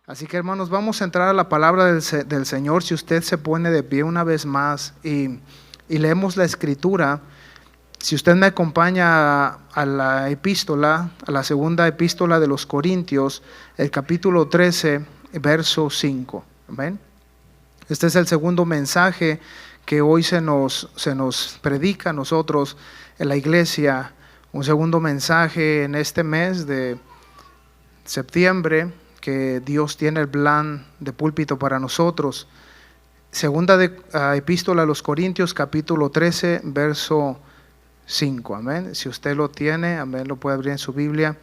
Así que, hermanos, vamos a entrar a la palabra del Señor. Si usted se pone de pie una vez más y leemos la escritura, si usted me acompaña a la epístola, a la segunda epístola de los Corintios, el capítulo 13, verso 5. ¿Amén? Este es el segundo mensaje que hoy se nos predica a nosotros en la iglesia. Un segundo mensaje en este mes de septiembre, que Dios tiene el plan de púlpito para nosotros. Segunda epístola a los Corintios, capítulo 13, verso 5. Amén. Si usted lo tiene, amén, lo puede abrir en su Biblia.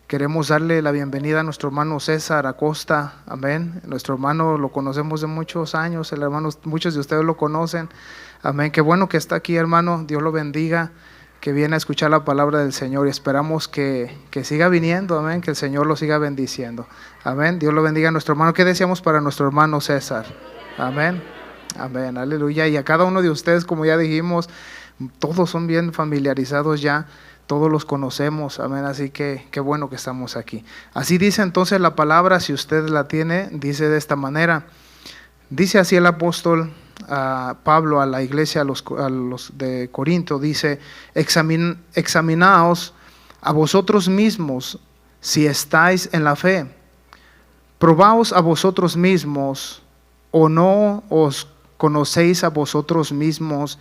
Queremos darle la bienvenida a nuestro hermano César Acosta. Amén. Nuestro hermano lo conocemos de muchos años. El hermano, muchos de ustedes lo conocen. Amén. Qué bueno que está aquí, hermano. Dios lo bendiga, que viene a escuchar la palabra del Señor, y esperamos que siga viniendo, amén, que el Señor lo siga bendiciendo, amén. Dios lo bendiga a nuestro hermano. ¿Qué deseamos para nuestro hermano César? Amén, amén, aleluya. Y a cada uno de ustedes, como ya dijimos, todos son bien familiarizados ya, todos los conocemos, amén, así que qué bueno que estamos aquí. Así dice entonces la palabra, si usted la tiene, dice de esta manera, dice así el apóstol Pablo a la iglesia, a los de Corinto, dice: examinaos a vosotros mismos si estáis en la fe, probaos a vosotros mismos, o no os conocéis a vosotros mismos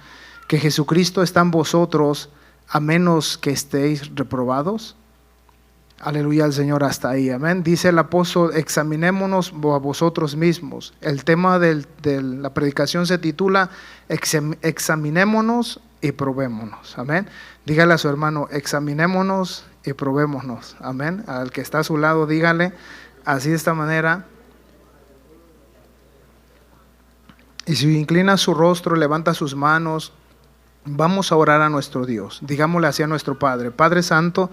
que Jesucristo está en vosotros, a menos que estéis reprobados. Aleluya al Señor, hasta ahí, amén. Dice el apóstol: examinémonos a vosotros mismos. El tema de la predicación se titula examinémonos y probémonos, amén. Dígale a su hermano: examinémonos y probémonos, amén. Al que está a su lado, dígale así, de esta manera. Y si inclina su rostro, levanta sus manos, vamos a orar a nuestro Dios. Digámosle así a nuestro Padre: Padre Santo,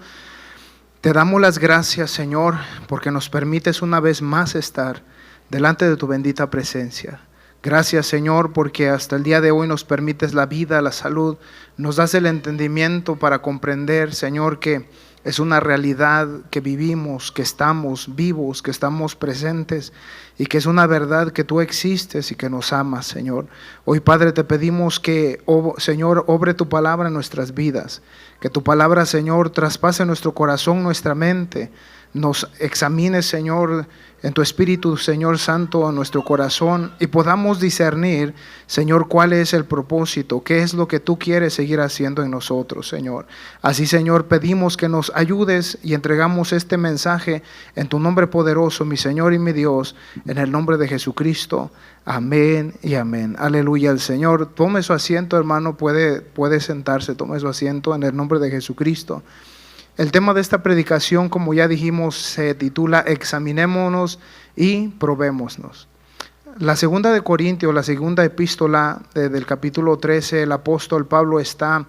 te damos las gracias, Señor, porque nos permites una vez más estar delante de tu bendita presencia. Gracias, Señor, porque hasta el día de hoy nos permites la vida, la salud, nos das el entendimiento para comprender, Señor, que es una realidad que vivimos, que estamos vivos, que estamos presentes, y que es una verdad que tú existes y que nos amas, Señor. Hoy, Padre, te pedimos que, Señor, obre tu palabra en nuestras vidas, que tu palabra, Señor, traspase nuestro corazón, nuestra mente, nos examine, Señor, en tu Espíritu, Señor Santo, a nuestro corazón, y podamos discernir, Señor, cuál es el propósito, qué es lo que tú quieres seguir haciendo en nosotros, Señor. Así, Señor, pedimos que nos ayudes y entregamos este mensaje en tu nombre poderoso, mi Señor y mi Dios, en el nombre de Jesucristo. Amén y amén. Aleluya al Señor. Tome su asiento, hermano, puede sentarse, tome su asiento en el nombre de Jesucristo. El tema de esta predicación, como ya dijimos, se titula examinémonos y probémonos. La segunda de Corintios, la segunda epístola del capítulo 13, el apóstol Pablo está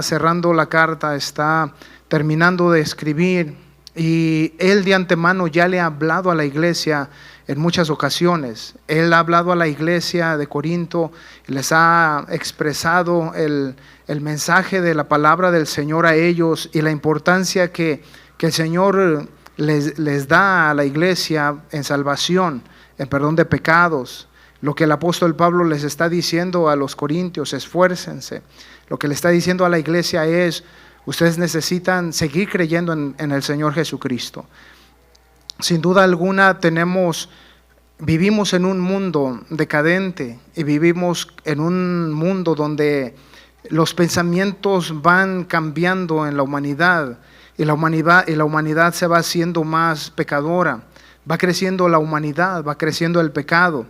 cerrando la carta, está terminando de escribir, y él de antemano ya le ha hablado a la iglesia en muchas ocasiones. Él ha hablado a la iglesia de Corinto, les ha expresado el mensaje de la palabra del Señor a ellos y la importancia que el Señor les da a la iglesia en salvación, en perdón de pecados. Lo que el apóstol Pablo les está diciendo a los corintios: esfuércense. Lo que le está diciendo a la iglesia es: ustedes necesitan seguir creyendo en el Señor Jesucristo. Sin duda alguna vivimos en un mundo decadente, y vivimos en un mundo donde los pensamientos van cambiando en la humanidad, y la humanidad se va haciendo más pecadora. Va creciendo la humanidad, va creciendo el pecado,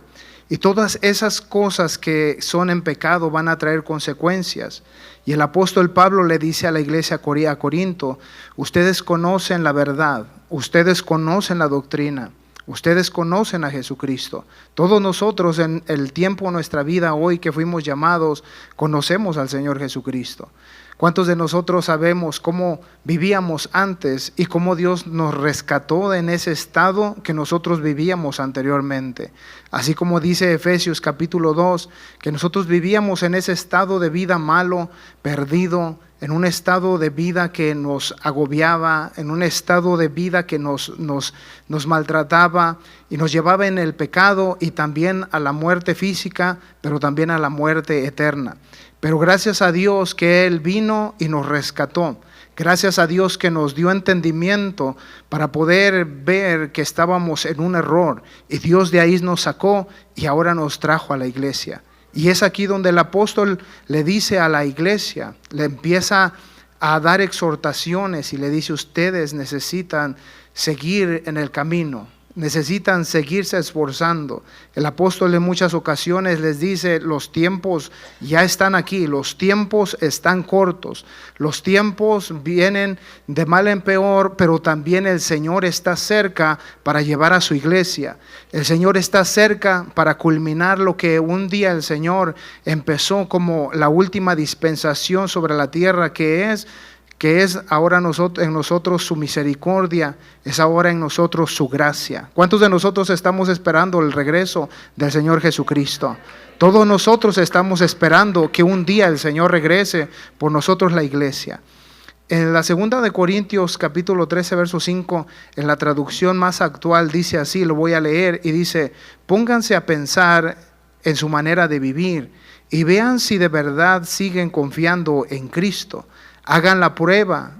y todas esas cosas que son en pecado van a traer consecuencias. Y el apóstol Pablo le dice a la iglesia a Corinto: ustedes conocen la verdad, ustedes conocen la doctrina, ustedes conocen a Jesucristo. Todos nosotros en el tiempo de nuestra vida hoy que fuimos llamados, conocemos al Señor Jesucristo. ¿Cuántos de nosotros sabemos cómo vivíamos antes y cómo Dios nos rescató en ese estado que nosotros vivíamos anteriormente? Así como dice Efesios capítulo 2, que nosotros vivíamos en ese estado de vida malo, perdido, en un estado de vida que nos agobiaba, en un estado de vida que nos maltrataba y nos llevaba en el pecado y también a la muerte física, pero también a la muerte eterna. Pero gracias a Dios que Él vino y nos rescató. Gracias a Dios que nos dio entendimiento para poder ver que estábamos en un error. Y Dios de ahí nos sacó y ahora nos trajo a la iglesia. Y es aquí donde el apóstol le dice a la iglesia, le empieza a dar exhortaciones y le dice: ustedes necesitan seguir en el camino, necesitan seguirse esforzando. El apóstol en muchas ocasiones les dice: los tiempos ya están aquí, los tiempos están cortos, los tiempos vienen de mal en peor, pero también el Señor está cerca para llevar a su iglesia. El Señor está cerca para culminar lo que un día el Señor empezó como la última dispensación sobre la tierra, que es ahora en nosotros su misericordia, es ahora en nosotros su gracia. ¿Cuántos de nosotros estamos esperando el regreso del Señor Jesucristo? Todos nosotros estamos esperando que un día el Señor regrese por nosotros, la iglesia. En la segunda de Corintios capítulo 13 verso 5, en la traducción más actual dice así, lo voy a leer y dice: pónganse a pensar en su manera de vivir y vean si de verdad siguen confiando en Cristo. Hagan la prueba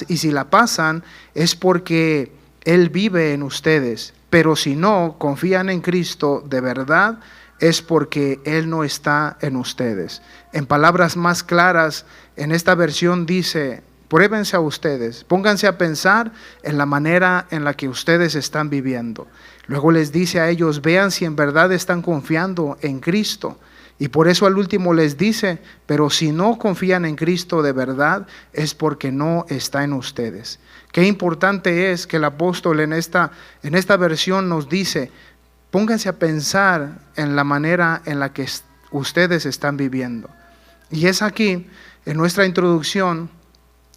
y si la pasan es porque Él vive en ustedes, pero si no confían en Cristo de verdad es porque Él no está en ustedes. En palabras más claras, en esta versión dice: pruébense a ustedes, pónganse a pensar en la manera en la que ustedes están viviendo. Luego les dice a ellos: vean si en verdad están confiando en Cristo. Y por eso al último les dice: pero si no confían en Cristo de verdad, es porque no está en ustedes. Qué importante es que el apóstol en esta versión nos dice: pónganse a pensar en la manera en la que ustedes están viviendo. Y es aquí, en nuestra introducción,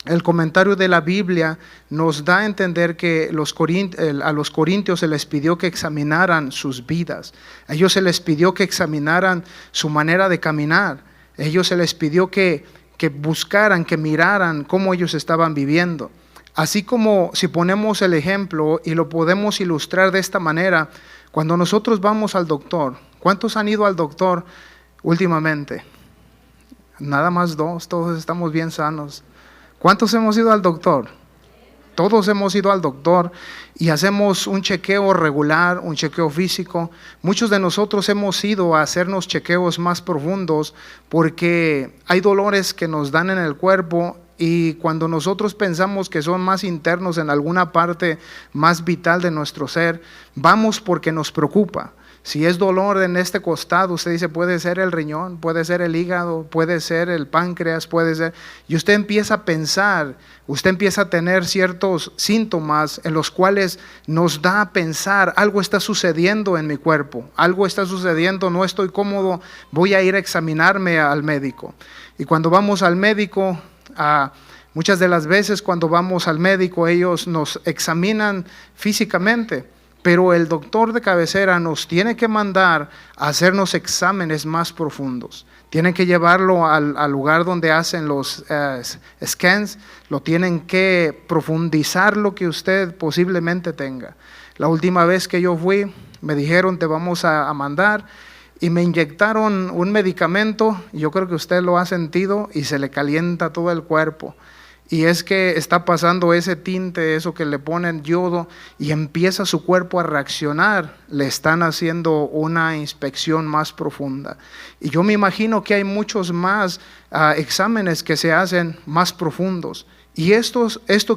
el comentario de la Biblia nos da a entender que a los corintios se les pidió que examinaran sus vidas. A ellos se les pidió que examinaran su manera de caminar. A ellos se les pidió que buscaran, que miraran cómo ellos estaban viviendo. Así como si ponemos el ejemplo y lo podemos ilustrar de esta manera, cuando nosotros vamos al doctor, ¿cuántos han ido al doctor últimamente? Nada más 2, todos estamos bien sanos. ¿Cuántos hemos ido al doctor? Todos hemos ido al doctor y hacemos un chequeo regular, un chequeo físico. Muchos de nosotros hemos ido a hacernos chequeos más profundos porque hay dolores que nos dan en el cuerpo y cuando nosotros pensamos que son más internos en alguna parte más vital de nuestro ser, vamos porque nos preocupa. Si es dolor en este costado, usted dice: puede ser el riñón, puede ser el hígado, puede ser el páncreas, puede ser... Y usted empieza a pensar, usted empieza a tener ciertos síntomas en los cuales nos da a pensar: algo está sucediendo en mi cuerpo, algo está sucediendo, no estoy cómodo, voy a ir a examinarme al médico. Y cuando vamos al médico, muchas de las veces cuando vamos al médico, ellos nos examinan físicamente, pero el doctor de cabecera nos tiene que mandar a hacernos exámenes más profundos. Tienen que llevarlo al lugar donde hacen los scans, lo tienen que profundizar lo que usted posiblemente tenga. La última vez que yo fui, me dijeron: te vamos a mandar, y me inyectaron un medicamento, yo creo que usted lo ha sentido, y se le calienta todo el cuerpo. Y es que está pasando ese tinte, eso que le ponen yodo, y empieza su cuerpo a reaccionar. Le están haciendo una inspección más profunda. Y yo me imagino que hay muchos más exámenes que se hacen más profundos. Y esto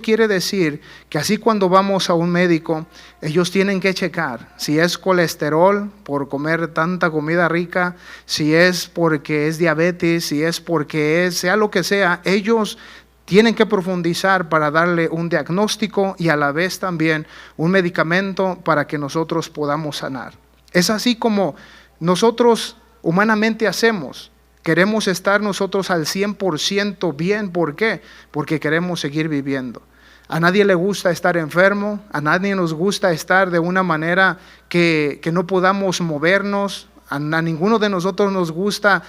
quiere decir que así cuando vamos a un médico, ellos tienen que checar si es colesterol por comer tanta comida rica, si es porque es diabetes, si es porque sea lo que sea, ellos tienen que profundizar para darle un diagnóstico y a la vez también un medicamento para que nosotros podamos sanar. Es así como nosotros humanamente hacemos. Queremos estar nosotros al 100% bien. ¿Por qué? Porque queremos seguir viviendo. A nadie le gusta estar enfermo, a nadie nos gusta estar de una manera que no podamos movernos, a ninguno de nosotros nos gusta,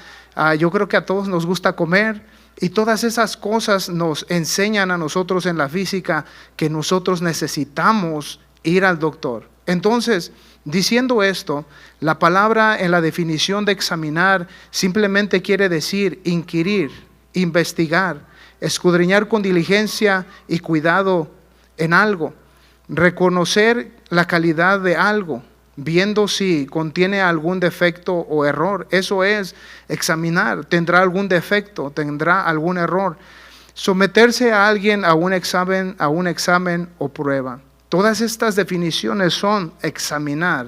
yo creo que a todos nos gusta comer, y todas esas cosas nos enseñan a nosotros en la física que nosotros necesitamos ir al doctor. Entonces, diciendo esto, la palabra en la definición de examinar simplemente quiere decir inquirir, investigar, escudriñar con diligencia y cuidado en algo, reconocer la calidad de algo, viendo si contiene algún defecto o error. Eso es examinar. Tendrá algún defecto, tendrá algún error. Someterse a alguien a un examen o prueba. Todas estas definiciones son examinar.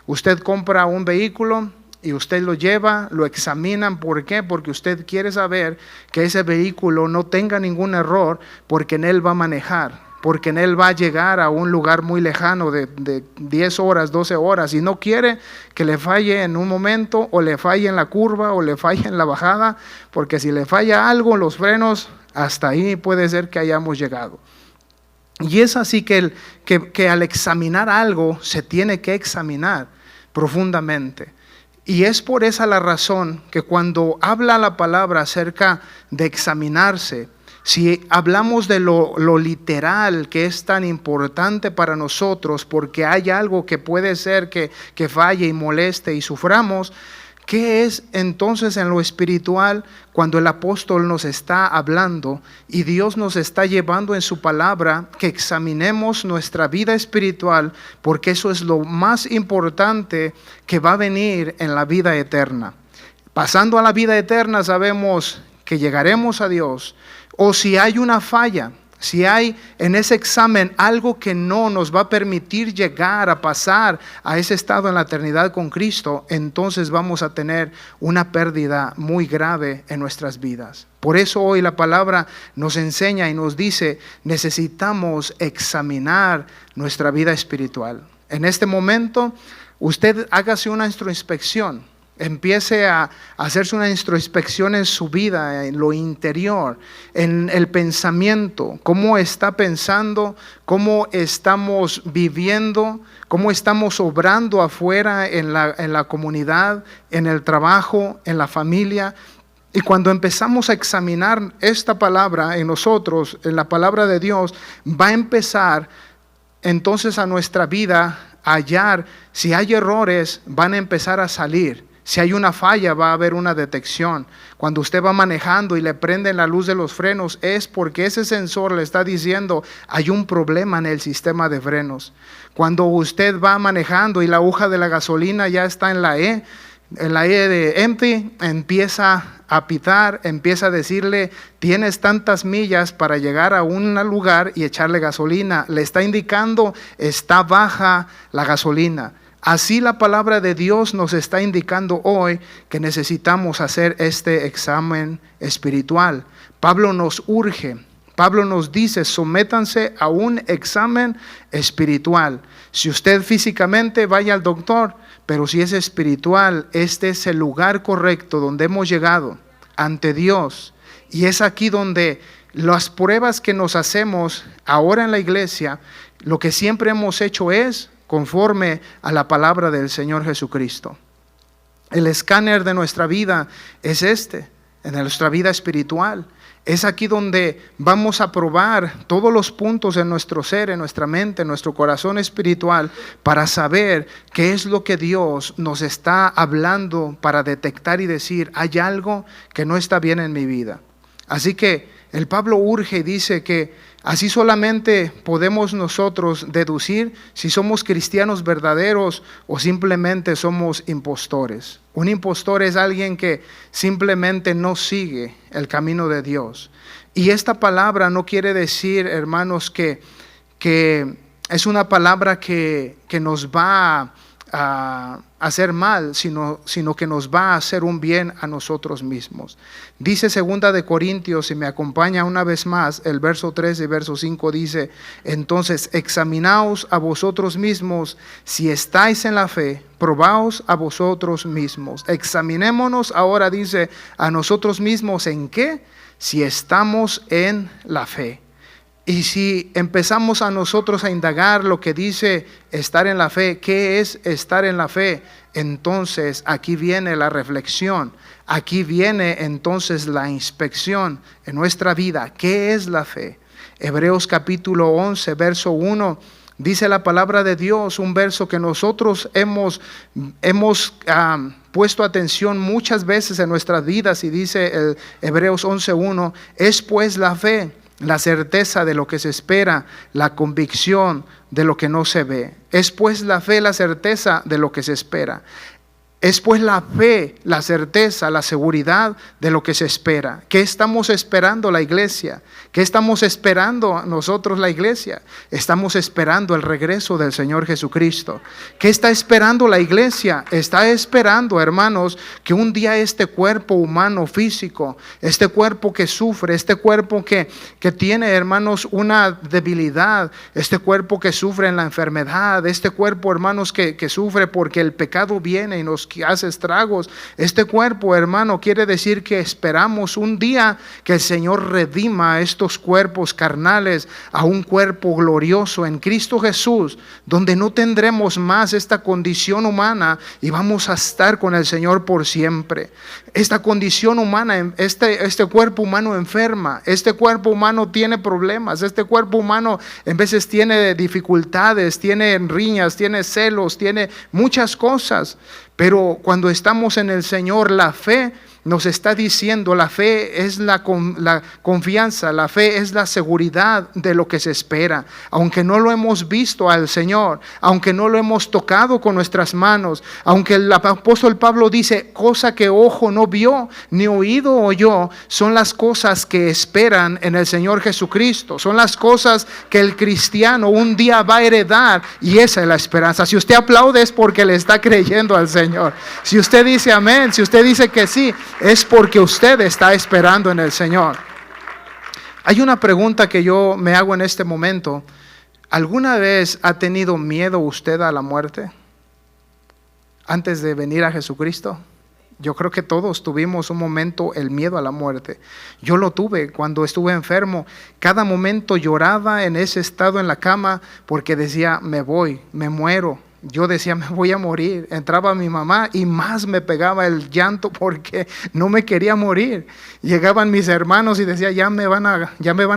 Usted compra un vehículo y usted lo lleva, lo examinan. ¿Por qué? Porque usted quiere saber que ese vehículo no tenga ningún error, porque en él va a manejar, porque en él va a llegar a un lugar muy lejano de 10 horas, 12 horas, y no quiere que le falle en un momento, o le falle en la curva, o le falle en la bajada, porque si le falla algo, los frenos, hasta ahí puede ser que hayamos llegado. Y es así que al examinar algo, se tiene que examinar profundamente. Y es por esa la razón que cuando habla la palabra acerca de examinarse, si hablamos de lo literal, que es tan importante para nosotros, porque hay algo que puede ser que falle y moleste y suframos, ¿qué es entonces en lo espiritual cuando el apóstol nos está hablando y Dios nos está llevando en su palabra que examinemos nuestra vida espiritual, porque eso es lo más importante que va a venir en la vida eterna? Pasando a la vida eterna sabemos que llegaremos a Dios, o si hay una falla, si hay en ese examen algo que no nos va a permitir llegar a pasar a ese estado en la eternidad con Cristo, entonces vamos a tener una pérdida muy grave en nuestras vidas. Por eso hoy la palabra nos enseña y nos dice, necesitamos examinar nuestra vida espiritual. En este momento, usted hágase una introspección. Empiece a hacerse una introspección en su vida, en lo interior, en el pensamiento, cómo está pensando, cómo estamos viviendo, cómo estamos obrando afuera en la comunidad, en el trabajo, en la familia. Y cuando empezamos a examinar esta palabra en nosotros, en la palabra de Dios, va a empezar entonces a nuestra vida a hallar, si hay errores, van a empezar a salir. Si hay una falla, va a haber una detección. Cuando usted va manejando y le prenden la luz de los frenos, es porque ese sensor le está diciendo, hay un problema en el sistema de frenos. Cuando usted va manejando y la aguja de la gasolina ya está en la E de empty, empieza a pitar, empieza a decirle, tienes tantas millas para llegar a un lugar y echarle gasolina. Le está indicando, está baja la gasolina. Así la palabra de Dios nos está indicando hoy que necesitamos hacer este examen espiritual. Pablo nos urge, Pablo nos dice, sométanse a un examen espiritual. Si usted físicamente vaya al doctor, pero si es espiritual, este es el lugar correcto donde hemos llegado ante Dios. Y es aquí donde las pruebas que nos hacemos ahora en la iglesia, lo que siempre hemos hecho es conforme a la palabra del Señor Jesucristo. El escáner de nuestra vida es en nuestra vida espiritual. Es aquí donde vamos a probar todos los puntos en nuestro ser, en nuestra mente, en nuestro corazón espiritual, para saber qué es lo que Dios nos está hablando, para detectar y decir, hay algo que no está bien en mi vida. Así que el Pablo urge y dice que así solamente podemos nosotros deducir si somos cristianos verdaderos o simplemente somos impostores. Un impostor es alguien que simplemente no sigue el camino de Dios. Y esta palabra no quiere decir, hermanos, que es una palabra que nos va hacer mal, sino que nos va a hacer un bien a nosotros mismos. Dice 2 de Corintios, si me acompaña una vez más, el verso 3 y verso 5 dice: entonces examinaos a vosotros mismos si estáis en la fe, probaos a vosotros mismos. Examinémonos ahora, dice, a nosotros mismos, ¿en qué? Si estamos en la fe. Y si empezamos a nosotros a indagar lo que dice estar en la fe, ¿qué es estar en la fe? Entonces aquí viene la reflexión, aquí viene entonces la inspección en nuestra vida. ¿Qué es la fe? Hebreos capítulo 11, verso 1, dice la palabra de Dios, un verso que nosotros hemos puesto atención muchas veces en nuestras vidas, y dice el Hebreos 11:1, es pues la fe la certeza de lo que se espera, la convicción de lo que no se ve. Es pues la fe la certeza de lo que se espera. Es pues la fe, la certeza, la seguridad de lo que se espera. ¿Qué estamos esperando la iglesia? ¿Qué estamos esperando nosotros la iglesia? Estamos esperando el regreso del Señor Jesucristo. ¿Qué está esperando la iglesia? Está esperando, hermanos, que un día este cuerpo humano físico, este cuerpo que sufre, este cuerpo que tiene, hermanos, una debilidad, este cuerpo que sufre en la enfermedad, este cuerpo, hermanos, que sufre porque el pecado viene y nos hace estragos. Este cuerpo, hermano, quiere decir que esperamos un día que el Señor redima estos cuerpos carnales a un cuerpo glorioso en Cristo Jesús, donde no tendremos más esta condición humana y vamos a estar con el Señor por siempre. Esta condición humana, este cuerpo humano enferma, este cuerpo humano tiene problemas, este cuerpo humano en veces tiene dificultades, tiene riñas, tiene celos, tiene muchas cosas. Pero cuando estamos en el Señor, la fe nos está diciendo, la fe es la confianza, la fe es la seguridad de lo que se espera. Aunque no lo hemos visto al Señor, aunque no lo hemos tocado con nuestras manos, aunque el apóstol Pablo dice, cosa que ojo no vio, ni oído oyó, son las cosas que esperan en el Señor Jesucristo, son las cosas que el cristiano un día va a heredar, y esa es la esperanza. Si usted aplaude es porque le está creyendo al Señor. Si usted dice amén, si usted dice que sí, es porque usted está esperando en el Señor. Hay una pregunta que yo me hago en este momento. ¿Alguna vez ha tenido miedo usted a la muerte antes de venir a Jesucristo? Yo creo que todos tuvimos un momento el miedo a la muerte. Yo lo tuve cuando estuve enfermo. Cada momento lloraba en ese estado en la cama porque decía, me voy, me muero. Yo decía, me voy a morir. Entraba mi mamá y más me pegaba el llanto porque no me quería morir. Llegaban mis hermanos y decía, ya me van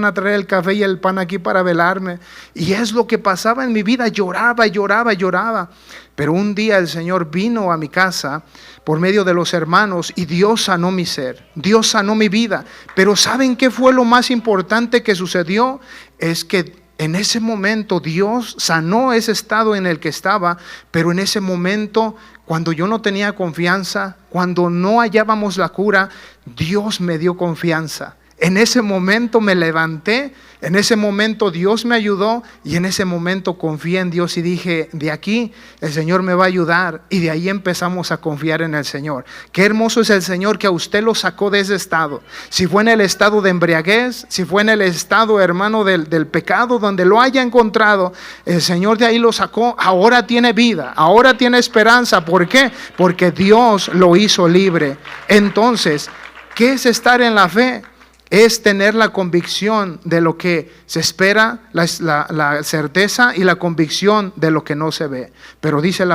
a traer el café y el pan aquí para velarme. Y es lo que pasaba en mi vida. Lloraba. Pero un día el Señor vino a mi casa por medio de los hermanos y Dios sanó mi ser. Dios sanó mi vida. Pero ¿saben qué fue lo más importante que sucedió? Es que en ese momento Dios sanó ese estado en el que estaba, pero en ese momento, cuando yo no tenía confianza, cuando no hallábamos la cura, Dios me dio confianza. En ese momento me levanté, en ese momento Dios me ayudó y en ese momento confié en Dios y dije, de aquí el Señor me va a ayudar, y de ahí empezamos a confiar en el Señor. Qué hermoso es el Señor que a usted lo sacó de ese estado. Si fue en el estado de embriaguez, si fue en el estado, hermano, del pecado, donde lo haya encontrado, el Señor de ahí lo sacó. Ahora tiene vida, ahora tiene esperanza. ¿Por qué? Porque Dios lo hizo libre. Entonces, ¿qué es estar en la fe? Es tener la convicción de lo que se espera, la certeza y la convicción de lo que no se ve. Pero dice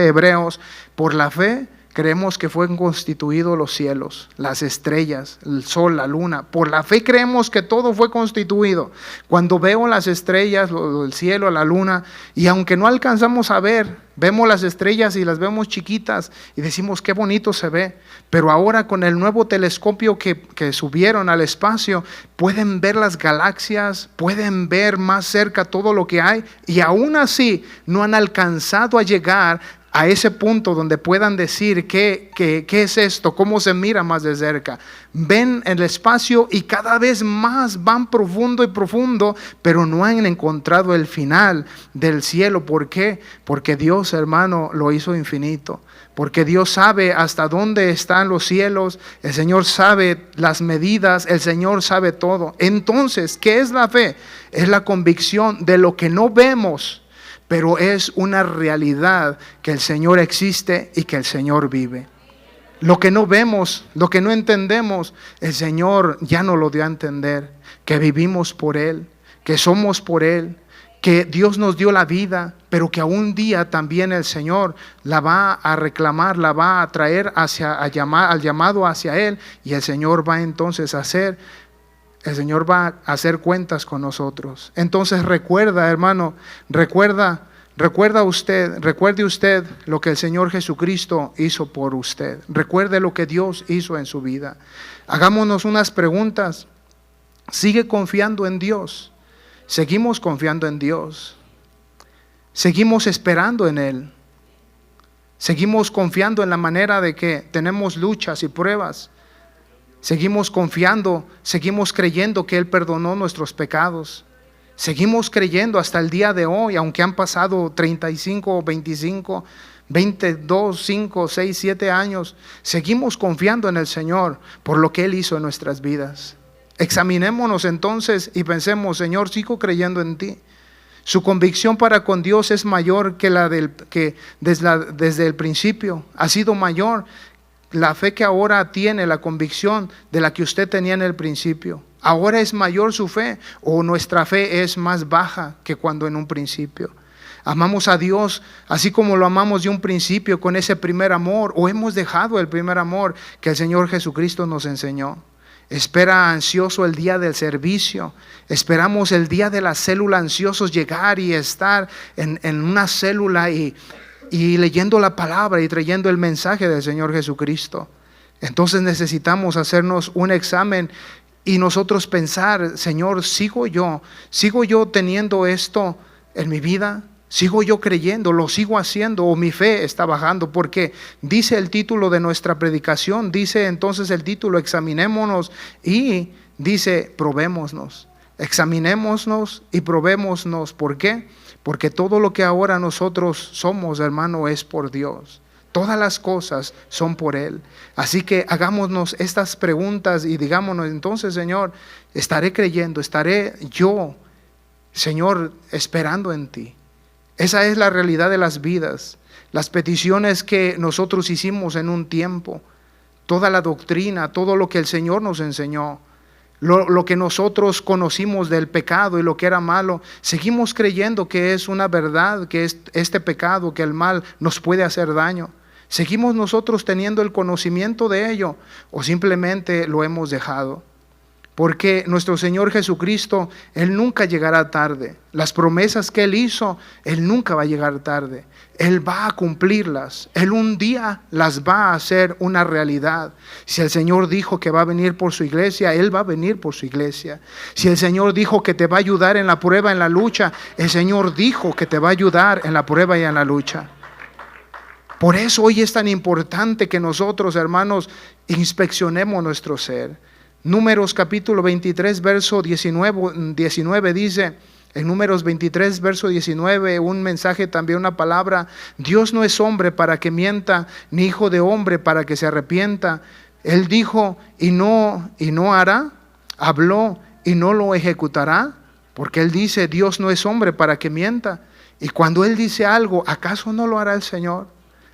Hebreos, por la fe creemos que fueron constituidos los cielos, las estrellas, el sol, la luna. Por la fe creemos que todo fue constituido. Cuando veo las estrellas, el cielo, la luna, y aunque no alcanzamos a ver, vemos las estrellas y las vemos chiquitas y decimos qué bonito se ve. Pero ahora con el nuevo telescopio que subieron al espacio, pueden ver las galaxias, pueden ver más cerca todo lo que hay, y aún así no han alcanzado a llegar a ese punto donde puedan decir qué es esto, cómo se mira más de cerca. Ven el espacio y cada vez más van profundo y profundo, pero no han encontrado el final del cielo. ¿Por qué? Porque Dios, hermano, lo hizo infinito. Porque Dios sabe hasta dónde están los cielos, el Señor sabe las medidas, el Señor sabe todo. Entonces, ¿qué es la fe? Es la convicción de lo que no vemos, pero es una realidad que el Señor existe y que el Señor vive. Lo que no vemos, lo que no entendemos, el Señor ya nos lo dio a entender, que vivimos por Él, que somos por Él, que Dios nos dio la vida, pero que a un día también el Señor la va a reclamar, la va a traer al llamado hacia Él, y el Señor va entonces a hacer cuentas con nosotros. Entonces recuerda, hermano, recuerde usted lo que el Señor Jesucristo hizo por usted. Recuerde lo que Dios hizo en su vida. Hagámonos unas preguntas. ¿Sigue confiando en Dios? ¿Seguimos confiando en Dios? ¿Seguimos esperando en Él? ¿Seguimos confiando en la manera de que tenemos luchas y pruebas? Seguimos confiando, seguimos creyendo que Él perdonó nuestros pecados. Seguimos creyendo hasta el día de hoy, aunque han pasado 35, 25, 22, 5, 6, 7 años. Seguimos confiando en el Señor por lo que Él hizo en nuestras vidas. Examinémonos entonces y pensemos: Señor, sigo creyendo en ti. Su convicción para con Dios es mayor que desde el principio. Ha sido mayor la fe que ahora tiene, la convicción de la que usted tenía en el principio. Ahora es mayor su fe, o nuestra fe es más baja que cuando en un principio. Amamos a Dios así como lo amamos de un principio, con ese primer amor, o hemos dejado el primer amor que el Señor Jesucristo nos enseñó. Espera ansioso el día del servicio. Esperamos el día de la célula, ansiosos llegar y estar en una célula y leyendo la palabra y trayendo el mensaje del Señor Jesucristo. Entonces necesitamos hacernos un examen y nosotros pensar: Señor, ¿sigo yo teniendo esto en mi vida? ¿Sigo yo creyendo? ¿Lo sigo haciendo? ¿O mi fe está bajando? Porque dice el título de nuestra predicación, dice entonces el título: examinémonos, y dice: probémonos. Examinémonos y probémonos. ¿Por qué? Porque todo lo que ahora nosotros somos, hermano, es por Dios. Todas las cosas son por Él. Así que hagámonos estas preguntas y digámonos entonces: Señor, estaré creyendo, estaré yo, Señor, esperando en ti. Esa es la realidad de las vidas. Las peticiones que nosotros hicimos en un tiempo, toda la doctrina, todo lo que el Señor nos enseñó, lo que nosotros conocimos del pecado y lo que era malo, seguimos creyendo que es una verdad, que es este pecado, que el mal nos puede hacer daño. ¿Seguimos nosotros teniendo el conocimiento de ello, o simplemente lo hemos dejado? Porque nuestro Señor Jesucristo, Él nunca llegará tarde. Las promesas que Él hizo, Él nunca va a llegar tarde. Él va a cumplirlas. Él un día las va a hacer una realidad. Si el Señor dijo que va a venir por su iglesia, Él va a venir por su iglesia. Si el Señor dijo que te va a ayudar en la prueba, en la lucha, el Señor dijo que te va a ayudar en la prueba y en la lucha. Por eso hoy es tan importante que nosotros, hermanos, inspeccionemos nuestro ser. Números capítulo 23, verso 19 dice, en Números 23, verso 19, un mensaje también, una palabra: Dios no es hombre para que mienta, ni hijo de hombre para que se arrepienta. Él dijo y no hará, habló y no lo ejecutará, porque Él dice: Dios no es hombre para que mienta. Y cuando Él dice algo, ¿acaso no lo hará el Señor?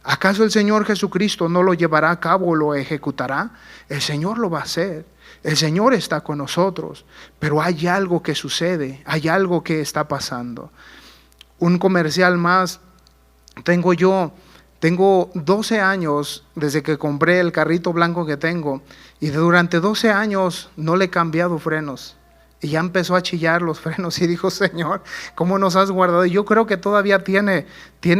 ¿Acaso el Señor Jesucristo no lo llevará a cabo o lo ejecutará? El Señor lo va a hacer. El Señor está con nosotros, pero hay algo que sucede, hay algo que está pasando. Un comercial más. Tengo 12 años desde que compré el carrito blanco que tengo, y durante 12 años no le he cambiado frenos. Y ya empezó a chillar los frenos y dijo: Señor, ¿cómo nos has guardado? Y yo creo que todavía tiene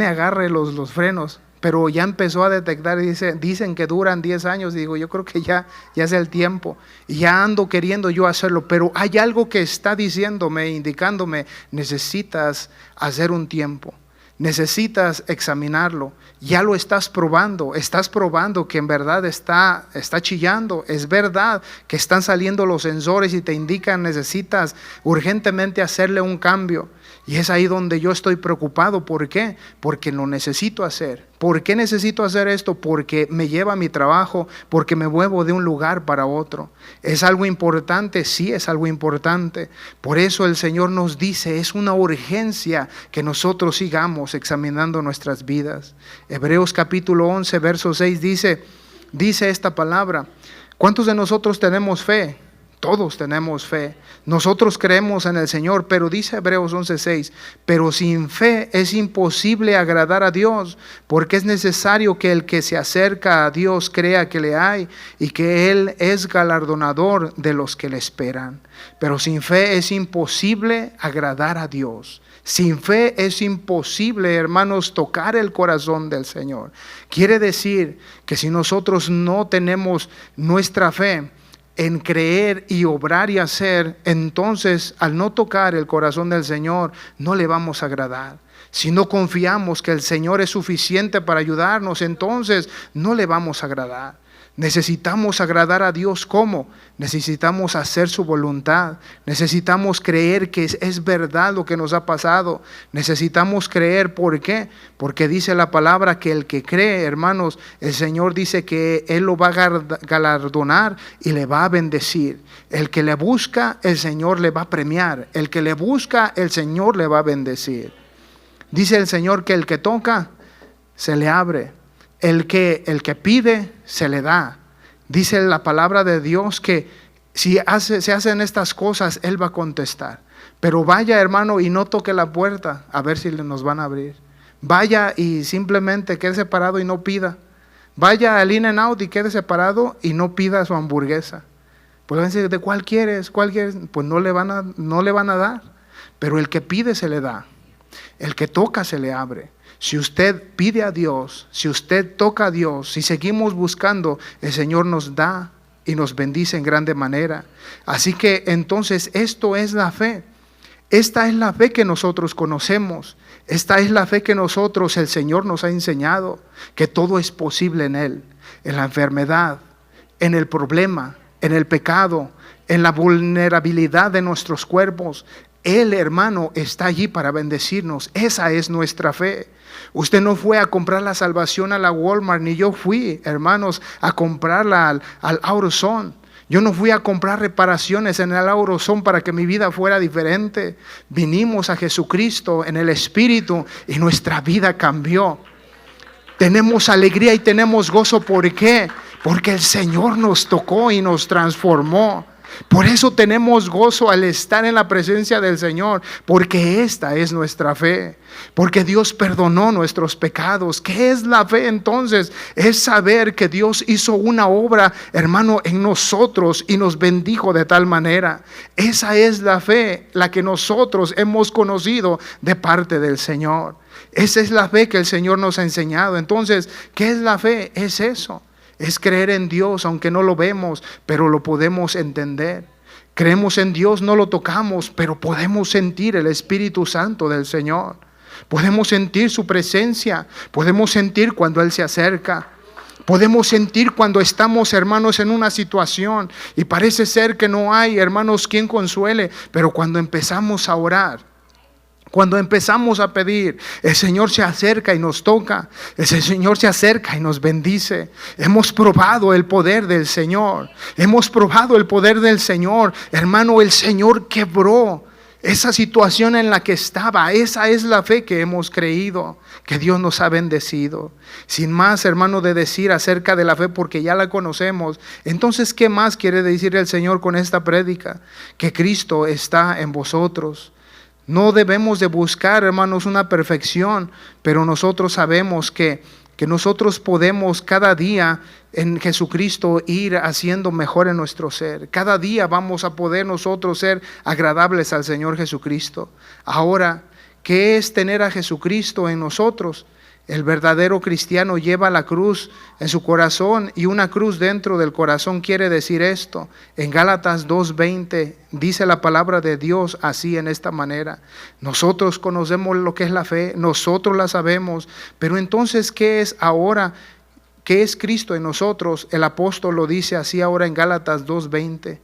agarre los frenos, pero ya empezó a detectar. Dicen que duran 10 años. Digo, yo creo que ya es el tiempo. Y ya ando queriendo yo hacerlo, pero hay algo que está diciéndome, indicándome: necesitas hacer un tiempo. necesitas examinarlo. Ya lo estás probando que en verdad está chillando. Es verdad que están saliendo los sensores y te indican necesitas urgentemente hacerle un cambio. Y es ahí donde yo estoy preocupado. ¿Por qué? Porque lo necesito hacer. ¿Por qué necesito hacer esto? Porque me lleva a mi trabajo, porque me muevo de un lugar para otro. ¿Es algo importante? Sí, es algo importante. Por eso el Señor nos dice, es una urgencia que nosotros sigamos examinando nuestras vidas. Hebreos capítulo 11, verso 6 dice esta palabra. ¿Cuántos de nosotros tenemos fe? Todos tenemos fe. Nosotros creemos en el Señor, pero dice Hebreos 11:6, pero sin fe es imposible agradar a Dios, porque es necesario que el que se acerca a Dios crea que le hay y que Él es galardonador de los que le esperan. Pero sin fe es imposible agradar a Dios. Sin fe es imposible, hermanos, tocar el corazón del Señor. Quiere decir que si nosotros no tenemos nuestra fe en creer y obrar y hacer, entonces al no tocar el corazón del Señor no le vamos a agradar. Si no confiamos que el Señor es suficiente para ayudarnos, entonces no le vamos a agradar. Necesitamos agradar a Dios. ¿Cómo? Necesitamos hacer su voluntad. Necesitamos creer que es verdad lo que nos ha pasado. Necesitamos creer. ¿Por qué? Porque dice la palabra que el que cree, hermanos, el Señor dice que Él lo va a galardonar y le va a bendecir. El que le busca, el Señor le va a premiar. El que le busca, el Señor le va a bendecir. Dice el Señor que el que toca, se le abre. El que pide, se le da. Dice la palabra de Dios que si se hacen estas cosas, Él va a contestar. Pero vaya, hermano, y no toque la puerta a ver si nos van a abrir. Vaya y simplemente quede separado y no pida. Vaya al In-N-Out y quede separado y no pida su hamburguesa. Pues van a decir, ¿de cuál quieres? ¿Cuál quieres? Pues no le van a dar. Pero el que pide, se le da. El que toca, se le abre. Si usted pide a Dios, si usted toca a Dios, si seguimos buscando, el Señor nos da y nos bendice en grande manera. Así que entonces esto es la fe. Esta es la fe que nosotros conocemos. Esta es la fe que nosotros, el Señor nos ha enseñado, que todo es posible en Él, en la enfermedad, en el problema, en el pecado, en la vulnerabilidad de nuestros cuerpos. Él, hermano, está allí para bendecirnos. Esa es nuestra fe. Usted no fue a comprar la salvación a la Walmart, ni yo fui, hermanos, a comprarla al AutoZone. Yo no fui a comprar reparaciones en el AutoZone para que mi vida fuera diferente. Vinimos a Jesucristo en el Espíritu y nuestra vida cambió. Tenemos alegría y tenemos gozo. ¿Por qué? Porque el Señor nos tocó y nos transformó. Por eso tenemos gozo al estar en la presencia del Señor, porque esta es nuestra fe, porque Dios perdonó nuestros pecados. ¿Qué es la fe entonces? Es saber que Dios hizo una obra, hermano, en nosotros y nos bendijo de tal manera. Esa es la fe, la que nosotros hemos conocido de parte del Señor. Esa es la fe que el Señor nos ha enseñado. Entonces, ¿qué es la fe? Es eso. Es creer en Dios, aunque no lo vemos, pero lo podemos entender. Creemos en Dios, no lo tocamos, pero podemos sentir el Espíritu Santo del Señor. Podemos sentir su presencia, podemos sentir cuando Él se acerca. Podemos sentir cuando estamos, hermanos, en una situación y parece ser que no hay, hermanos, quien consuele, pero cuando empezamos a orar, cuando empezamos a pedir, el Señor se acerca y nos toca. El Señor se acerca y nos bendice. Hemos probado el poder del Señor. Hemos probado el poder del Señor. Hermano, el Señor quebró esa situación en la que estaba. Esa es la fe que hemos creído, que Dios nos ha bendecido. Sin más, hermano, de decir acerca de la fe, porque ya la conocemos. Entonces, ¿qué más quiere decir el Señor con esta prédica? Que Cristo está en vosotros. No debemos de buscar, hermanos, una perfección, pero nosotros sabemos que nosotros podemos cada día en Jesucristo ir haciendo mejor en nuestro ser. Cada día vamos a poder nosotros ser agradables al Señor Jesucristo. Ahora, ¿qué es tener a Jesucristo en nosotros? El verdadero cristiano lleva la cruz en su corazón, y una cruz dentro del corazón quiere decir esto. En Gálatas 2:20 dice la palabra de Dios así, en esta manera: nosotros conocemos lo que es la fe, nosotros la sabemos, pero entonces, ¿qué es ahora? ¿Qué es Cristo en nosotros? El apóstol lo dice así ahora en Gálatas 2:20.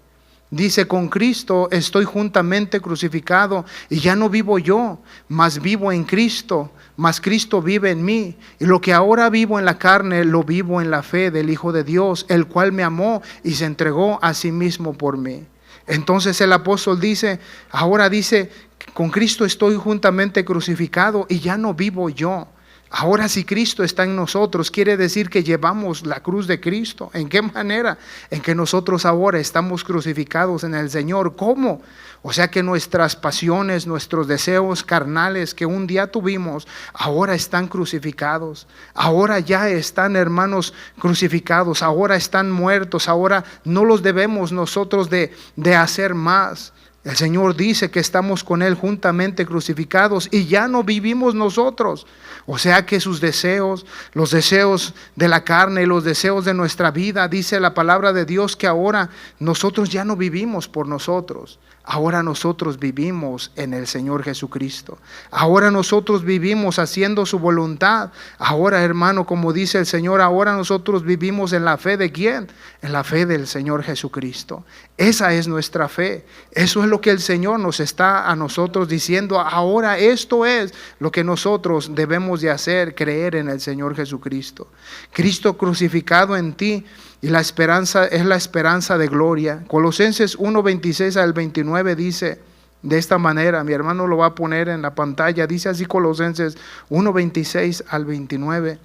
Dice: con Cristo estoy juntamente crucificado, y ya no vivo yo, mas vivo en Cristo, mas Cristo vive en mí. Y lo que ahora vivo en la carne, lo vivo en la fe del Hijo de Dios, el cual me amó y se entregó a sí mismo por mí. Entonces el apóstol dice, ahora dice, con Cristo estoy juntamente crucificado y ya no vivo yo. Ahora, si Cristo está en nosotros, quiere decir que llevamos la cruz de Cristo. ¿En qué manera? En que nosotros ahora estamos crucificados en el Señor. ¿Cómo? O sea que nuestras pasiones, nuestros deseos carnales que un día tuvimos, ahora están crucificados. Ahora ya están, hermanos, crucificados. Ahora están muertos. Ahora no los debemos nosotros de hacer más. El Señor dice que estamos con Él juntamente crucificados y ya no vivimos nosotros. O sea que sus deseos, los deseos de la carne y los deseos de nuestra vida, dice la palabra de Dios que ahora nosotros ya no vivimos por nosotros. Ahora nosotros vivimos en el Señor Jesucristo. Ahora nosotros vivimos haciendo su voluntad. Ahora, hermano, como dice el Señor, ahora nosotros vivimos en la fe de ¿quién? En la fe del Señor Jesucristo. Esa es nuestra fe. Eso es lo que el Señor nos está a nosotros diciendo. Ahora esto es lo que nosotros debemos de hacer, creer en el Señor Jesucristo. Cristo crucificado en ti. Y la esperanza es la esperanza de gloria. Colosenses 1:26 al 29 dice de esta manera, mi hermano lo va a poner en la pantalla, dice así Colosenses 1:26 al 29,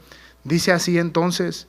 dice así entonces: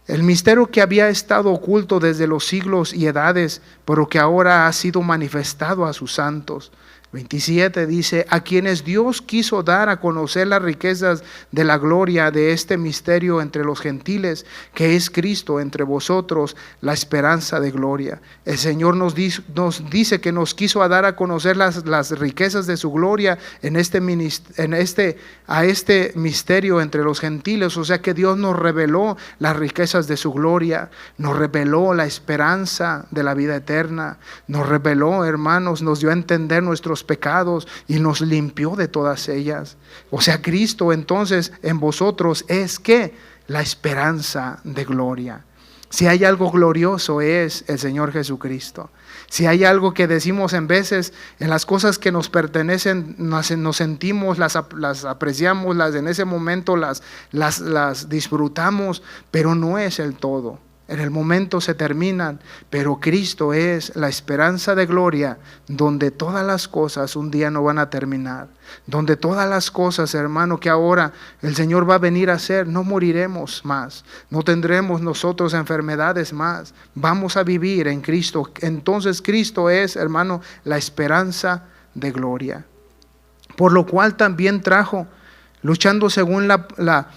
el misterio que había estado oculto desde los siglos y edades, pero que ahora ha sido manifestado a sus santos. 27 dice: a quienes Dios quiso dar a conocer las riquezas de la gloria de este misterio entre los gentiles, que es Cristo entre vosotros, la esperanza de gloria. El Señor nos dice que nos quiso dar a conocer las riquezas de su gloria a este misterio entre los gentiles. O sea que Dios nos reveló las riquezas de su gloria, nos reveló la esperanza de la vida eterna, nos reveló, hermanos, nos dio a entender nuestros pecados y nos limpió de todas ellas. O sea, Cristo entonces en vosotros es ¿qué? La esperanza de gloria. Si hay algo glorioso es el Señor Jesucristo. Si hay algo que decimos en veces, en las cosas que nos pertenecen, nos sentimos, las apreciamos, en ese momento las disfrutamos, pero no es el todo. En el momento se terminan, pero Cristo es la esperanza de gloria, donde todas las cosas un día no van a terminar, donde todas las cosas, hermano, que ahora el Señor va a venir a hacer, no moriremos más, no tendremos nosotros enfermedades más, vamos a vivir en Cristo. Entonces Cristo es, hermano, la esperanza de gloria, por lo cual también trajo, luchando según la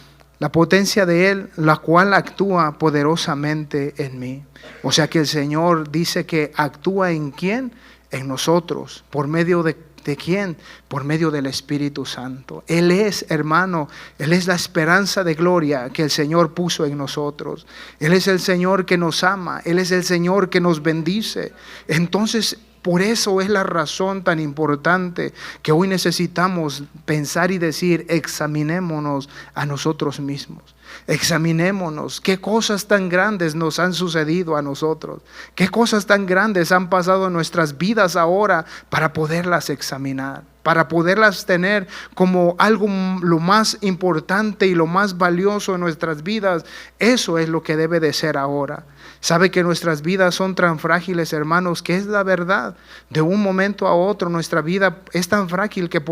potencia de Él, la cual actúa poderosamente en mí. O sea que el Señor dice que actúa en ¿quién? En nosotros. ¿Por medio de quién? Por medio del Espíritu Santo. Él es, hermano, Él es la esperanza de gloria que el Señor puso en nosotros. Él es el Señor que nos ama. Él es el Señor que nos bendice. Entonces, por eso es la razón tan importante que hoy necesitamos pensar y decir: examinémonos a nosotros mismos. Examinémonos qué cosas tan grandes nos han sucedido a nosotros, qué cosas tan grandes han pasado en nuestras vidas ahora, para poderlas examinar, para poderlas tener como algo lo más importante y lo más valioso en nuestras vidas. Eso es lo que debe de ser ahora. Sabe que nuestras vidas son tan frágiles, hermanos, que es la verdad. De un momento a otro nuestra vida es tan frágil que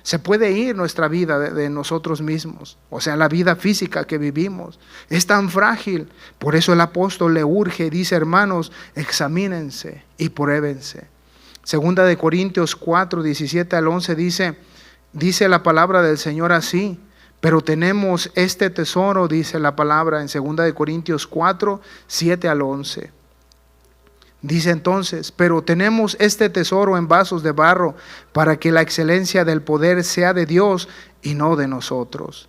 se puede ir nuestra vida de nosotros mismos. O sea, la vida física que vivimos es tan frágil. Por eso el apóstol le urge y dice: hermanos, examínense y pruébense. Segunda de Corintios 4, 17 al 11 dice la palabra del Señor así: pero tenemos este tesoro, dice la palabra en 2 de Corintios 4, 7 al 11. Dice entonces: pero tenemos este tesoro en vasos de barro, para que la excelencia del poder sea de Dios y no de nosotros.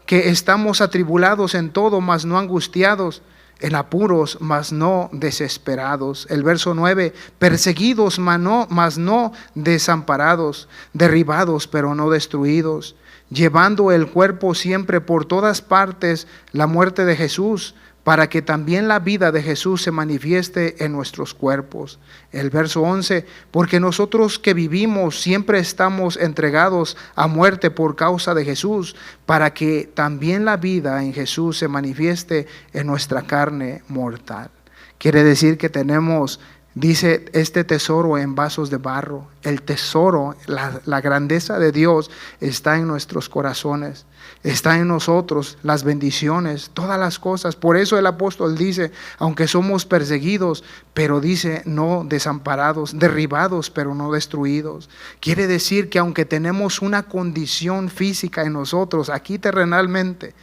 que estamos atribulados en todo, mas no angustiados, en apuros, mas no desesperados. El verso 9, perseguidos, mas no desamparados, derribados, pero no destruidos, llevando el cuerpo siempre por todas partes la muerte de Jesús, para que también la vida de Jesús se manifieste en nuestros cuerpos. El verso 11, porque nosotros que vivimos siempre estamos entregados a muerte por causa de Jesús, para que también la vida en Jesús se manifieste en nuestra carne mortal. Quiere decir que tenemos, dice, este tesoro en vasos de barro. El tesoro, la grandeza de Dios está en nuestros corazones. Está en nosotros las bendiciones, todas las cosas. Por eso el apóstol dice, aunque somos perseguidos, pero dice no desamparados, derribados, pero no destruidos. Quiere decir que aunque tenemos una condición física en nosotros, aquí terrenalmente,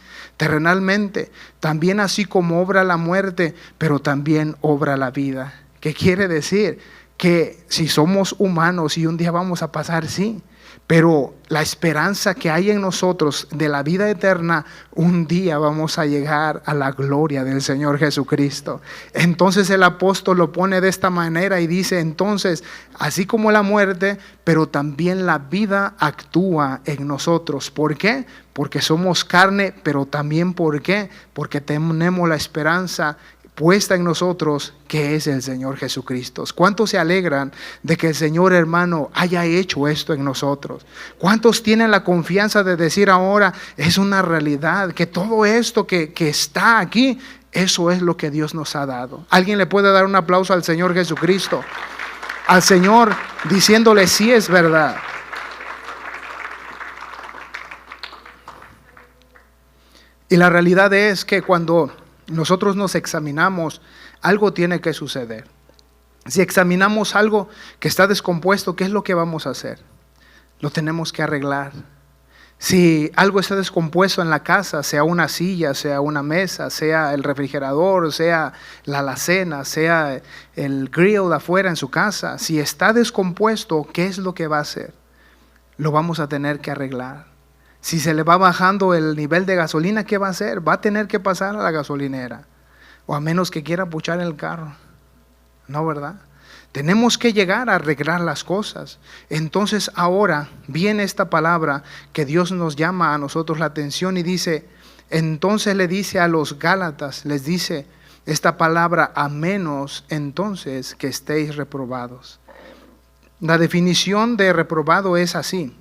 también así como obra la muerte, pero también obra la vida. ¿Qué quiere decir? Que si somos humanos y un día vamos a pasar, sí, pero la esperanza que hay en nosotros de la vida eterna, un día vamos a llegar a la gloria del Señor Jesucristo. Entonces el apóstol lo pone de esta manera y dice, entonces, así como la muerte, pero también la vida actúa en nosotros. ¿Por qué? Porque somos carne, pero también ¿por qué? Porque tenemos la esperanza puesta en nosotros, que es el Señor Jesucristo. ¿Cuántos se alegran de que el Señor, hermano, haya hecho esto en nosotros? ¿Cuántos tienen la confianza de decir ahora, es una realidad, que todo esto que está aquí, eso es lo que Dios nos ha dado? ¿Alguien le puede dar un aplauso al Señor Jesucristo? Al Señor, diciéndole, sí es verdad. Y la realidad es que cuando nosotros nos examinamos, algo tiene que suceder. Si examinamos algo que está descompuesto, ¿qué es lo que vamos a hacer? Lo tenemos que arreglar. Si algo está descompuesto en la casa, sea una silla, sea una mesa, sea el refrigerador, sea la alacena, sea el grill afuera en su casa, si está descompuesto, ¿qué es lo que va a hacer? Lo vamos a tener que arreglar. Si se le va bajando el nivel de gasolina, ¿qué va a hacer? Va a tener que pasar a la gasolinera. O a menos que quiera puchar el carro. No, ¿verdad? Tenemos que llegar a arreglar las cosas. Entonces ahora viene esta palabra que Dios nos llama a nosotros la atención y dice, entonces le dice a los Gálatas, les dice esta palabra, a menos entonces que estéis reprobados. La definición de reprobado es así.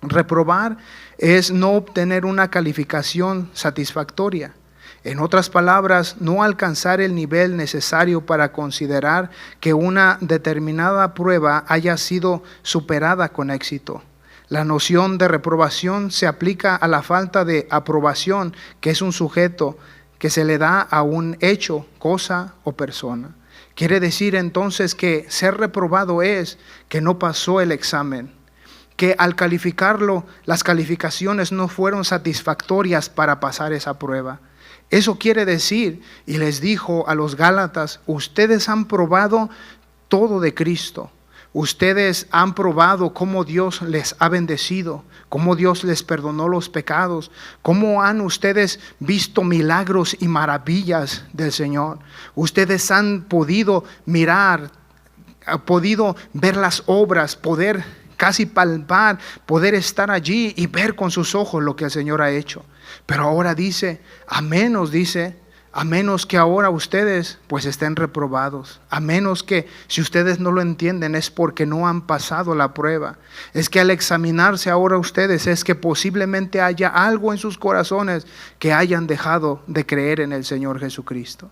Reprobar es no obtener una calificación satisfactoria. En otras palabras, no alcanzar el nivel necesario para considerar que una determinada prueba haya sido superada con éxito. La noción de reprobación se aplica a la falta de aprobación, que es un sujeto que se le da a un hecho, cosa o persona. Quiere decir entonces que ser reprobado es que no pasó el examen, que al calificarlo, las calificaciones no fueron satisfactorias para pasar esa prueba. Eso quiere decir, y les dijo a los Gálatas, ustedes han probado todo de Cristo. Ustedes han probado cómo Dios les ha bendecido, cómo Dios les perdonó los pecados, cómo han ustedes visto milagros y maravillas del Señor. Ustedes han podido mirar, han podido ver las obras, poder casi palpar, poder estar allí y ver con sus ojos lo que el Señor ha hecho. Pero ahora dice, a menos que ahora ustedes pues estén reprobados, a menos que si ustedes no lo entienden es porque no han pasado la prueba. Es que al examinarse ahora ustedes es que posiblemente haya algo en sus corazones que hayan dejado de creer en el Señor Jesucristo.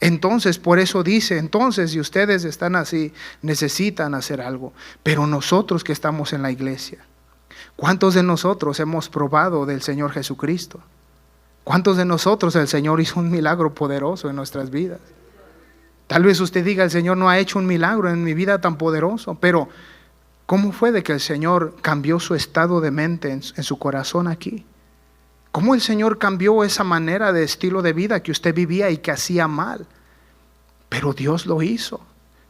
Entonces, por eso dice, entonces si ustedes están así, necesitan hacer algo. Pero nosotros que estamos en la iglesia, ¿cuántos de nosotros hemos probado del Señor Jesucristo? ¿Cuántos de nosotros el Señor hizo un milagro poderoso en nuestras vidas? Tal vez usted diga, el Señor no ha hecho un milagro en mi vida tan poderoso, pero ¿cómo fue de que el Señor cambió su estado de mente en su corazón aquí? ¿Cómo el Señor cambió esa manera de estilo de vida que usted vivía y que hacía mal? Pero Dios lo hizo.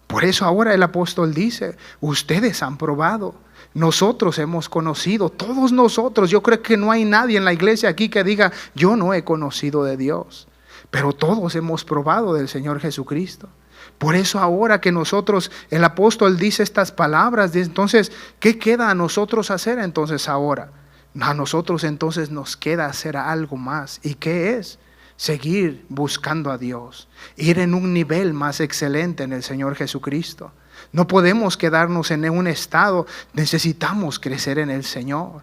Por eso ahora el apóstol dice, ustedes han probado. nosotros hemos conocido, todos nosotros. Yo creo que no hay nadie en la iglesia aquí que diga, yo no he conocido de Dios. Pero todos hemos probado del Señor Jesucristo. Por eso ahora que nosotros, el apóstol dice estas palabras, entonces, ¿qué queda a nosotros hacer entonces ahora? A nosotros entonces nos queda hacer algo más. ¿Y qué es? Seguir buscando a Dios, ir en un nivel más excelente en el Señor Jesucristo. No podemos quedarnos en un estado, necesitamos crecer en el Señor.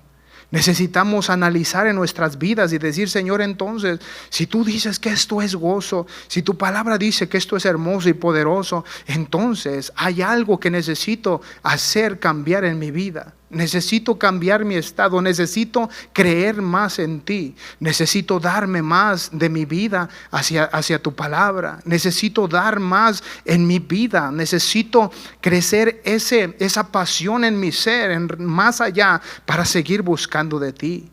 Necesitamos analizar en nuestras vidas y decir, Señor, entonces, si tú dices que esto es gozo, si tu palabra dice que esto es hermoso y poderoso, entonces hay algo que necesito hacer cambiar en mi vida. Necesito cambiar mi estado, necesito creer más en ti, necesito darme más de mi vida hacia tu palabra, necesito dar más en mi vida, necesito crecer esa pasión en mi ser, más allá, para seguir buscando de ti.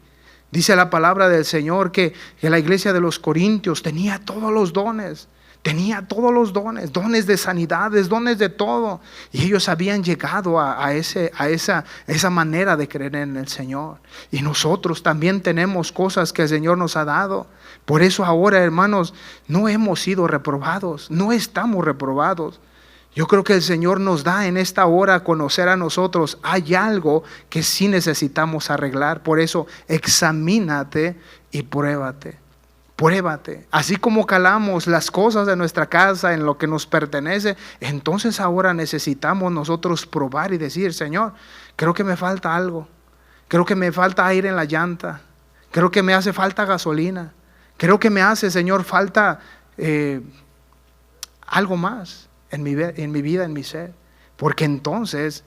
Dice la palabra del Señor que la iglesia de los Corintios tenía todos los dones. Tenía todos los dones, dones de sanidades, dones de todo. Y ellos habían llegado a esa manera de creer en el Señor. Y nosotros también tenemos cosas que el Señor nos ha dado. Por eso ahora, hermanos, no hemos sido reprobados, no estamos reprobados. Yo creo que el Señor nos da en esta hora a conocer a nosotros. Hay algo que sí necesitamos arreglar. Por eso, examínate y pruébate. Pruébate, así como calamos las cosas de nuestra casa en lo que nos pertenece, entonces ahora necesitamos nosotros probar y decir, Señor, creo que me falta algo, creo que me falta aire en la llanta, creo que me hace falta gasolina, creo que me hace, Señor, falta algo más en mi vida, en mi ser, porque entonces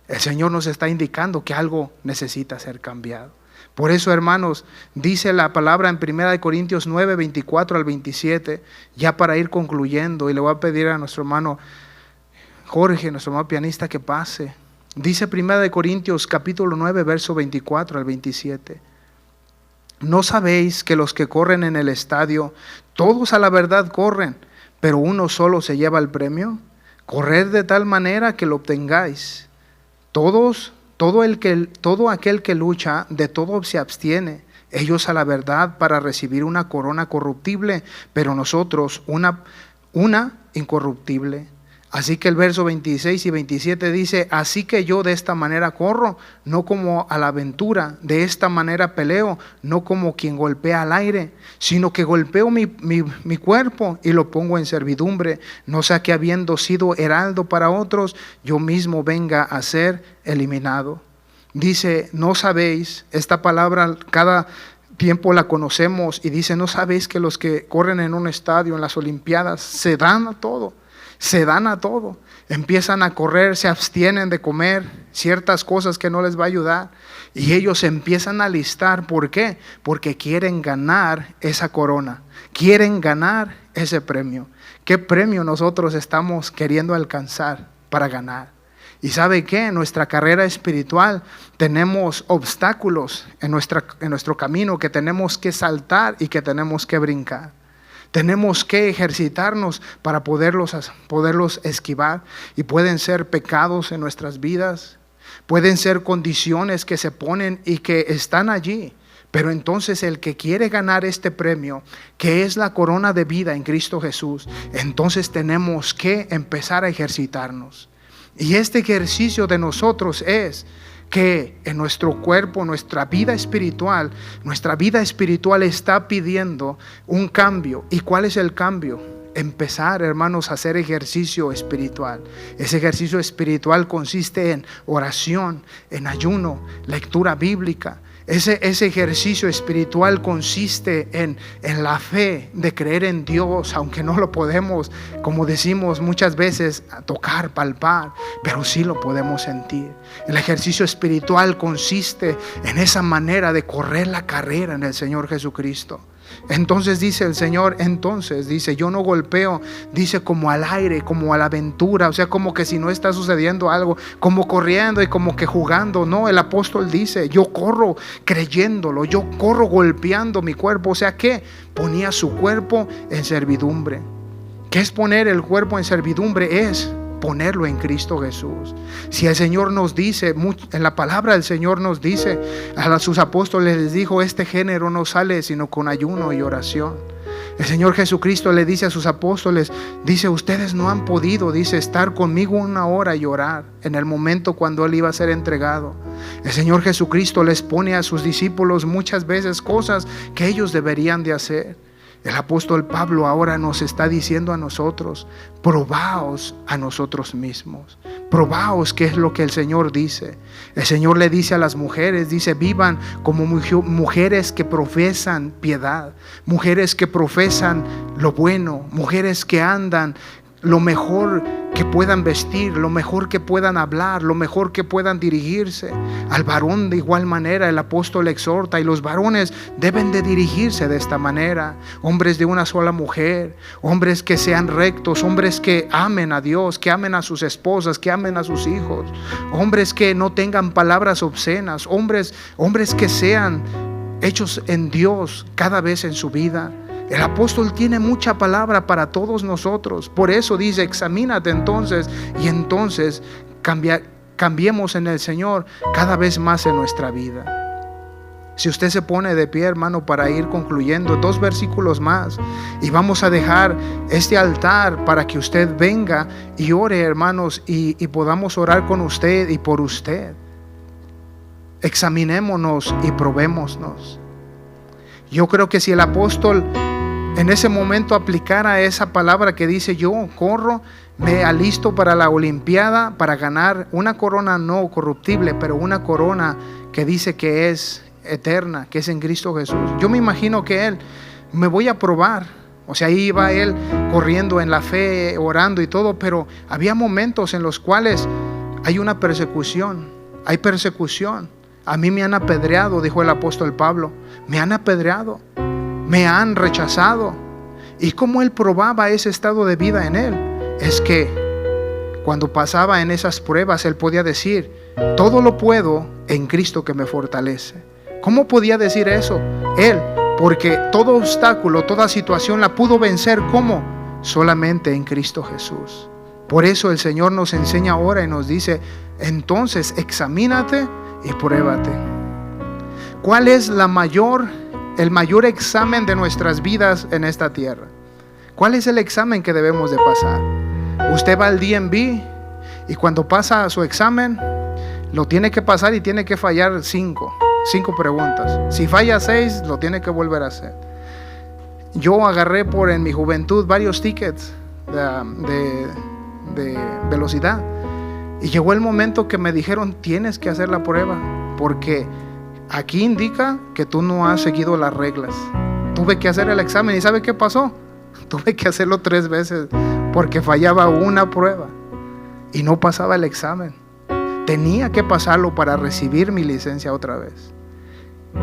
el Señor nos está indicando que algo necesita ser cambiado. Por eso, hermanos, dice la palabra en 1 Corintios 9, 24 al 27, ya para ir concluyendo, y le voy a pedir a nuestro hermano Jorge, nuestro hermano pianista, que pase. Dice 1 Corintios capítulo 9, verso 24 al 27. ¿No sabéis que los que corren en el estadio, todos a la verdad corren, pero uno solo se lleva el premio? Corred de tal manera que lo obtengáis. Todo aquel que lucha, de todo se abstiene. Ellos a la verdad para recibir una corona corruptible, pero nosotros una incorruptible. Así que el verso 26 y 27 dice, así que yo de esta manera corro, no como a la aventura, de esta manera peleo, no como quien golpea al aire, sino que golpeo mi cuerpo y lo pongo en servidumbre, no sea que habiendo sido heraldo para otros, yo mismo venga a ser eliminado. Dice, no sabéis, esta palabra cada tiempo la conocemos y dice, no sabéis que los que corren en un estadio, en las Olimpiadas, se dan a todo. Empiezan a correr, se abstienen de comer ciertas cosas que no les va a ayudar y ellos empiezan a alistar. ¿Por qué? Porque quieren ganar esa corona, quieren ganar ese premio. ¿Qué premio nosotros estamos queriendo alcanzar para ganar? Y ¿sabe qué? En nuestra carrera espiritual tenemos obstáculos en nuestro camino que tenemos que saltar y que tenemos que brincar. Tenemos que ejercitarnos para poderlos esquivar, y pueden ser pecados en nuestras vidas, pueden ser condiciones que se ponen y que están allí. Pero entonces el que quiere ganar este premio, que es la corona de vida en Cristo Jesús, entonces tenemos que empezar a ejercitarnos. Y este ejercicio de nosotros es que en nuestro cuerpo, nuestra vida espiritual está pidiendo un cambio. ¿Y cuál es el cambio? Empezar, hermanos, a hacer ejercicio espiritual. Ese ejercicio espiritual consiste en oración, en ayuno, lectura bíblica. Ese ejercicio espiritual consiste en la fe de creer en Dios, aunque no lo podemos, como decimos muchas veces, tocar, palpar, pero sí lo podemos sentir. El ejercicio espiritual consiste en esa manera de correr la carrera en el Señor Jesucristo. Entonces dice el Señor, yo no golpeo, dice como al aire, como a la aventura, o sea, como que si no está sucediendo algo, como corriendo y como que jugando. No, el apóstol dice, yo corro creyéndolo, yo corro golpeando mi cuerpo. O sea que ponía su cuerpo en servidumbre. ¿Qué es poner el cuerpo en servidumbre? Es ponerlo en Cristo Jesús. Si el Señor nos dice, en la palabra del Señor nos dice, a sus apóstoles les dijo, este género no sale sino con ayuno y oración. El Señor Jesucristo le dice a sus apóstoles, dice, ustedes no han podido, dice, estar conmigo 1 hora y orar en el momento cuando Él iba a ser entregado. El Señor Jesucristo les pone a sus discípulos muchas veces cosas que ellos deberían de hacer. El apóstol Pablo ahora nos está diciendo a nosotros, probaos a nosotros mismos, probaos qué es lo que el Señor dice. El Señor le dice a las mujeres, dice, vivan como mujeres que profesan piedad, mujeres que profesan lo bueno, mujeres que andan lo mejor que puedan vestir, lo mejor que puedan hablar, lo mejor que puedan dirigirse. Al varón de igual manera el apóstol exhorta, y los varones deben de dirigirse de esta manera, hombres de una sola mujer, hombres que sean rectos, hombres que amen a Dios, que amen a sus esposas, que amen a sus hijos, hombres que no tengan palabras obscenas, hombres que sean hechos en Dios cada vez en su vida. El apóstol tiene mucha palabra para todos nosotros. Por eso dice, examínate entonces, y entonces cambiemos en el Señor cada vez más en nuestra vida. Si usted se pone de pie, hermano, para ir concluyendo, 2 versículos más, y vamos a dejar este altar para que usted venga y ore, hermanos, y podamos orar con usted y por usted. Examinémonos y probémonos. Yo creo que si el apóstol en ese momento aplicara esa palabra que dice, yo corro, me alisto para la olimpiada para ganar una corona no corruptible, pero una corona que dice que es eterna, que es en Cristo Jesús. Yo me imagino que él, me voy a probar. O sea, ahí iba él corriendo en la fe, orando y todo, pero había momentos en los cuales hay una persecución, hay persecución. A mí me han apedreado, dijo el apóstol Pablo, me han apedreado, me han rechazado. Y cómo él probaba ese estado de vida en él, es que cuando pasaba en esas pruebas, él podía decir, todo lo puedo en Cristo que me fortalece. ¿Cómo podía decir eso? Él, porque todo obstáculo, toda situación la pudo vencer. ¿Cómo? Solamente en Cristo Jesús. Por eso el Señor nos enseña ahora y nos dice, entonces examínate y pruébate. ¿Cuál es el mayor examen de nuestras vidas en esta tierra? ¿Cuál es el examen que debemos de pasar? Usted va al DMV y cuando pasa su examen lo tiene que pasar y tiene que fallar 5 preguntas. Si falla 6, lo tiene que volver a hacer. Yo agarré en mi juventud varios tickets de velocidad, y llegó el momento que me dijeron, tienes que hacer la prueba porque aquí indica que tú no has seguido las reglas. Tuve que hacer el examen y ¿sabe qué pasó? Tuve que hacerlo 3 veces porque fallaba una prueba y no pasaba el examen. Tenía que pasarlo para recibir mi licencia otra vez.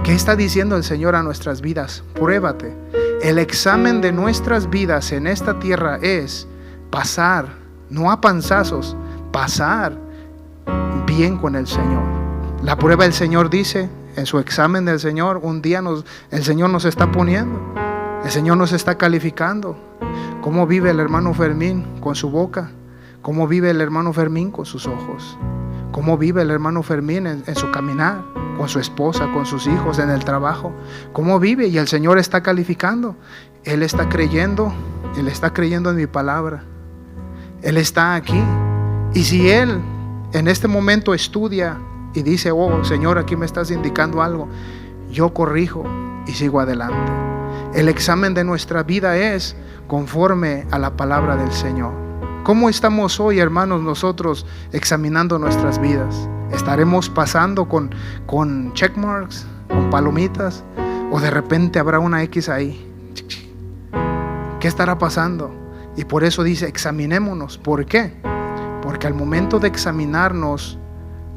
¿Qué está diciendo el Señor a nuestras vidas? Pruébate. El examen de nuestras vidas en esta tierra es pasar, no a panzazos, pasar bien con el Señor. La prueba del Señor dice, en su examen del Señor, un día el Señor nos está poniendo, el Señor nos está calificando. ¿Cómo vive el hermano Fermín con su boca? ¿Cómo vive el hermano Fermín con sus ojos? ¿Cómo vive el hermano Fermín en su caminar? Con su esposa, con sus hijos, en el trabajo. ¿Cómo vive? Y el Señor está calificando. Él está creyendo en mi palabra. Él está aquí. Y si Él en este momento estudia y dice, oh Señor, aquí me estás indicando algo, yo corrijo y sigo adelante. El examen de nuestra vida es conforme a la palabra del Señor. ¿Cómo estamos hoy, hermanos, nosotros examinando nuestras vidas? ¿Estaremos pasando con check marks, con palomitas? ¿O de repente habrá una X ahí? ¿Qué estará pasando? Y por eso dice, examinémonos. ¿Por qué? Porque al momento de examinarnos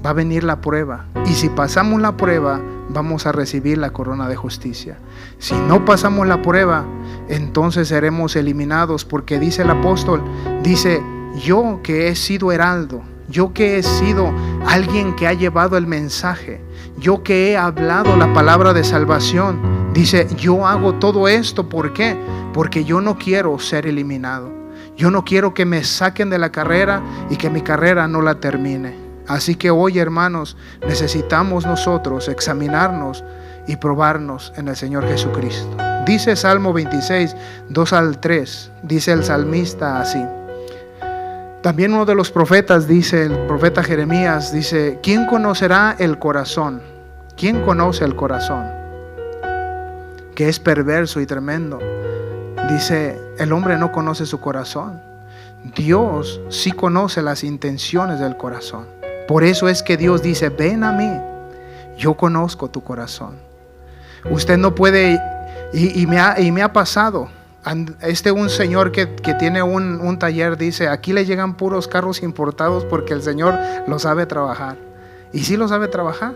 va a venir la prueba. Y si pasamos la prueba, vamos a recibir la corona de justicia. Si no pasamos la prueba, entonces seremos eliminados, porque dice el apóstol, dice, yo que he sido heraldo, yo que he sido alguien que ha llevado el mensaje, yo que he hablado la palabra de salvación, dice, yo hago todo esto. ¿Por qué? Porque yo no quiero ser eliminado. Yo no quiero que me saquen de la carrera y que mi carrera no la termine. Así que hoy, hermanos, necesitamos nosotros examinarnos y probarnos en el Señor Jesucristo. Dice Salmo 26, 2 al 3, dice el salmista así. También uno de los profetas dice, el profeta Jeremías dice: ¿quién conocerá el corazón? ¿Quién conoce el corazón? Que es perverso y tremendo. Dice, el hombre no conoce su corazón. Dios sí conoce las intenciones del corazón. Por eso es que Dios dice: ven a mí, yo conozco tu corazón. Usted no puede, y me ha pasado. Un señor que tiene un taller dice: aquí le llegan puros carros importados porque el Señor lo sabe trabajar. Y sí lo sabe trabajar.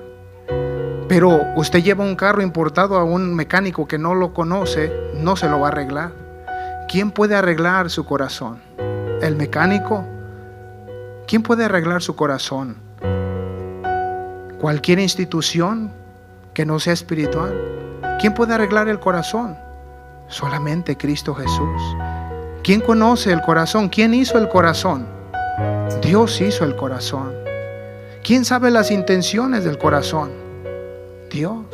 Pero usted lleva un carro importado a un mecánico que no lo conoce, no se lo va a arreglar. ¿Quién puede arreglar su corazón? ¿El mecánico? ¿Quién puede arreglar su corazón? ¿Cualquier institución que no sea espiritual? ¿Quién puede arreglar el corazón? Solamente Cristo Jesús. ¿Quién conoce el corazón? ¿Quién hizo el corazón? Dios hizo el corazón. ¿Quién sabe las intenciones del corazón? Dios.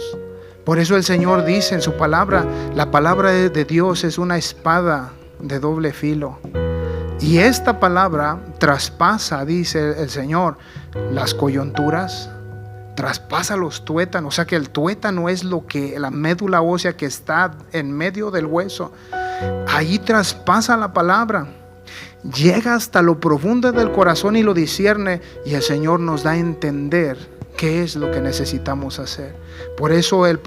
Por eso el Señor dice en su palabra: la palabra de Dios es una espada de doble filo. Y esta palabra traspasa, dice el Señor, las coyunturas, traspasa los tuétanos. O sea que el tuétano es la médula ósea que está en medio del hueso. Ahí traspasa la palabra, llega hasta lo profundo del corazón y lo discierne, y el Señor nos da a entender qué es lo que necesitamos hacer. Por eso el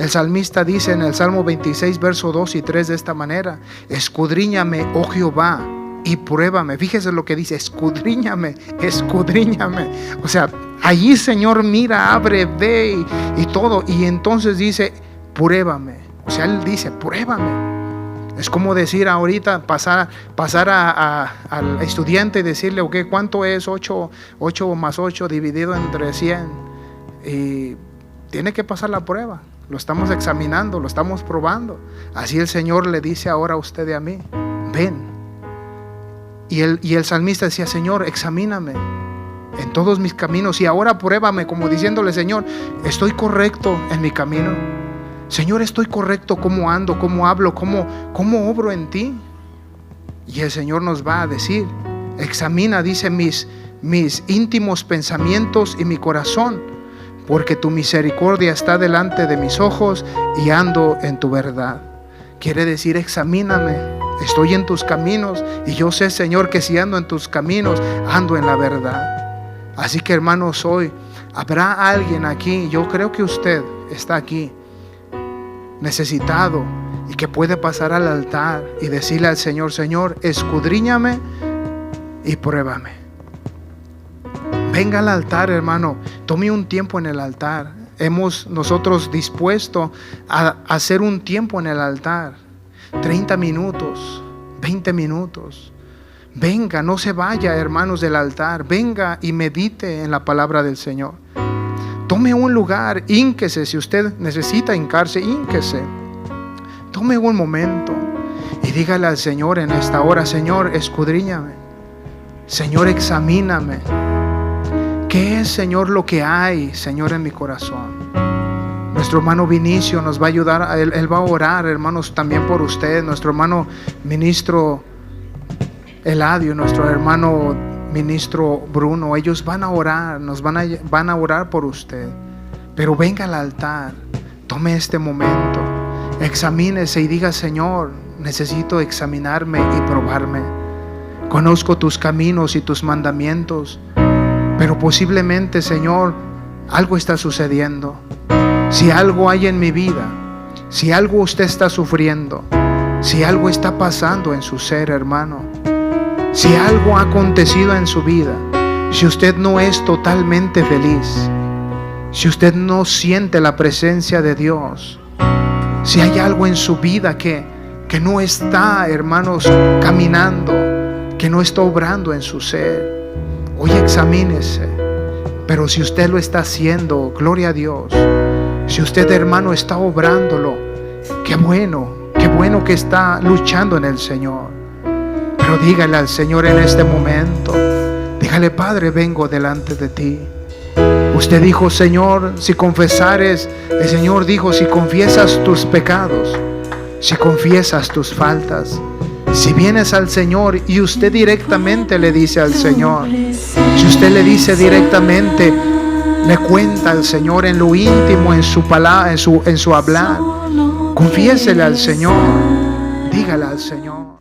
salmista dice en el Salmo 26, verso 2 y 3 de esta manera: escudriñame, oh Jehová, y pruébame. Fíjese lo que dice: escudriñame, escudriñame. O sea, allí, Señor, mira, abre, ve y todo. Y entonces dice: pruébame. O sea, Él dice: pruébame. Es como decir ahorita, pasar al estudiante y decirle: ok, ¿cuánto es 8 más 8 dividido entre 100? Y tiene que pasar la prueba. Lo estamos examinando, lo estamos probando. Así el Señor le dice ahora a usted y a mí: ven. Y el salmista decía: Señor, examíname en todos mis caminos y ahora pruébame, como diciéndole: Señor, ¿estoy correcto en mi camino? Señor, ¿estoy correcto? ¿Cómo ando? ¿Cómo hablo? ¿Cómo obro en ti? Y el Señor nos va a decir: examina, dice, mis íntimos pensamientos y mi corazón, porque tu misericordia está delante de mis ojos y ando en tu verdad. Quiere decir: examíname, estoy en tus caminos y yo sé, Señor, que si ando en tus caminos, ando en la verdad. Así que, hermanos, hoy habrá alguien aquí, yo creo que usted está aquí, necesitado, y que puede pasar al altar y decirle al Señor: Señor, escudriñame y pruébame. Venga al altar, hermano, tome un tiempo en el altar. Hemos nosotros dispuesto a hacer un tiempo en el altar, 30 minutos, 20 minutos. Venga, no se vaya, hermanos, del altar. Venga y medite en la palabra del Señor. Tome un lugar, hínquese. Si usted necesita hincarse, hínquese. Tome un momento y dígale al Señor en esta hora: Señor, escudriñame. Señor, examíname. ¿Qué es, Señor, lo que hay, Señor, en mi corazón? Nuestro hermano Vinicio nos va a ayudar. Él va a orar, hermanos, también por usted. Nuestro hermano ministro Eladio, nuestro hermano ministro Bruno, ellos van a orar, van a orar por usted. Pero venga al altar, tome este momento, examínese y diga: Señor, necesito examinarme y probarme. Conozco tus caminos y tus mandamientos, pero posiblemente, Señor, algo está sucediendo. Si algo hay en mi vida, si algo usted está sufriendo, si algo está pasando en su ser, hermano, si algo ha acontecido en su vida, si usted no es totalmente feliz, si usted no siente la presencia de Dios, si hay algo en su vida que no está, hermanos, caminando, que no está obrando en su ser, hoy examínese. Pero si usted lo está haciendo, gloria a Dios. Si usted, hermano, está obrándolo, qué bueno que está luchando en el Señor. Pero dígale al Señor en este momento, dígale: Padre, vengo delante de ti. Usted dijo, Señor, si confesares, el Señor dijo, si confiesas tus pecados, si confiesas tus faltas, si vienes al Señor y usted directamente le dice al Señor, si usted le dice directamente, le cuenta al Señor en lo íntimo, en su palabra, en su hablar, confiésele al Señor, dígale al Señor.